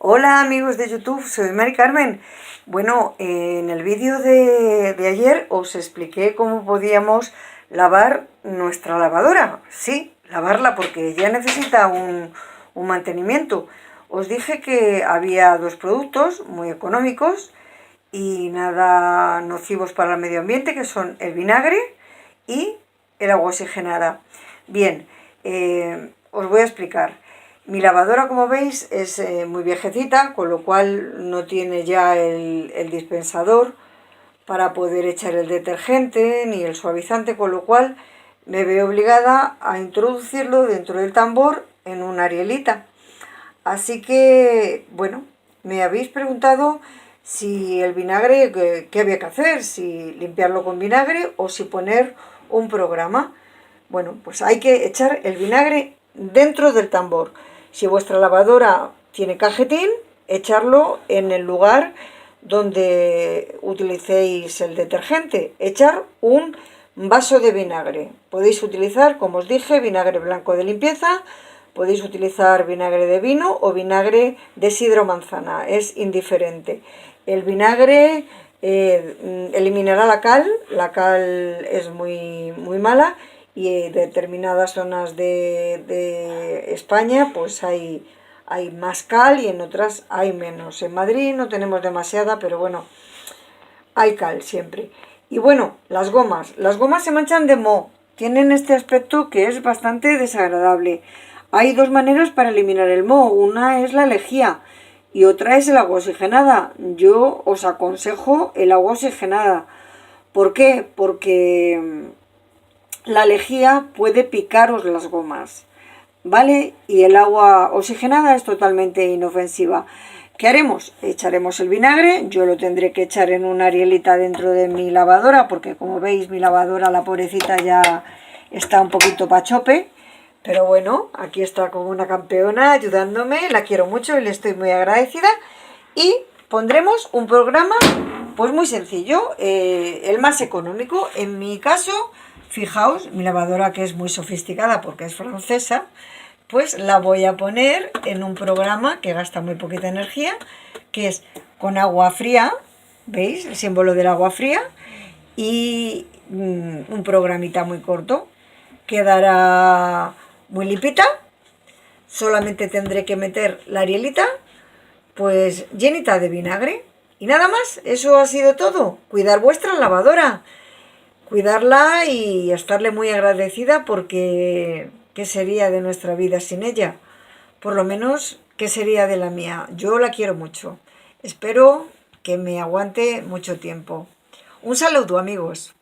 Hola amigos de YouTube, soy Mari Carmen. Bueno, en el vídeo de ayer os expliqué cómo podíamos lavar nuestra lavadora. Sí, lavarla porque ya necesita un mantenimiento. Os dije que había dos productos muy económicos y nada nocivos para el medio ambiente, que son el vinagre y el agua oxigenada. Bien, os voy a explicar. Mi lavadora, como veis, es muy viejecita, con lo cual no tiene ya el dispensador para poder echar el detergente ni el suavizante, con lo cual me veo obligada a introducirlo dentro del tambor en una arielita. Así que, bueno, me habéis preguntado si el vinagre, qué había que hacer, si limpiarlo con vinagre o si poner un programa. Bueno, pues hay que echar el vinagre dentro del tambor. Si vuestra lavadora tiene cajetín, echarlo en el lugar donde utilicéis el detergente. Echar un vaso de vinagre. Podéis utilizar, como os dije, vinagre blanco de limpieza, podéis utilizar vinagre de vino o vinagre de sidra o manzana, es indiferente. El vinagre eliminará la cal es muy mala, y en determinadas zonas de España pues hay más cal y en otras hay menos. En Madrid no tenemos demasiada, pero bueno, hay cal siempre. Y bueno, las gomas se manchan de moho, tienen este aspecto que es bastante desagradable. Hay dos maneras para eliminar el moho, una es la lejía y otra es el agua oxigenada. Yo os aconsejo el agua oxigenada. ¿Por qué? Porque la lejía puede picaros las gomas, ¿vale? Y el agua oxigenada es totalmente inofensiva. ¿Qué haremos? Echaremos el vinagre. Yo lo tendré que echar en una arielita dentro de mi lavadora, porque como veis mi lavadora, la pobrecita, ya está un poquito pachope. Pero bueno, aquí está como una campeona ayudándome, la quiero mucho y le estoy muy agradecida. Y pondremos un programa pues muy sencillo, el más económico. En mi caso, fijaos, mi lavadora, que es muy sofisticada porque es francesa, pues la voy a poner en un programa que gasta muy poquita energía, que es con agua fría, ¿veis? El símbolo del agua fría, y un programita muy corto. Quedará muy limpita, solamente tendré que meter la arielita pues llenita de vinagre y nada más. Eso ha sido todo. Cuidar vuestra lavadora, cuidarla y estarle muy agradecida, porque ¿qué sería de nuestra vida sin ella? Por lo menos, ¿qué sería de la mía? Yo la quiero mucho. Espero que me aguante mucho tiempo. Un saludo, amigos.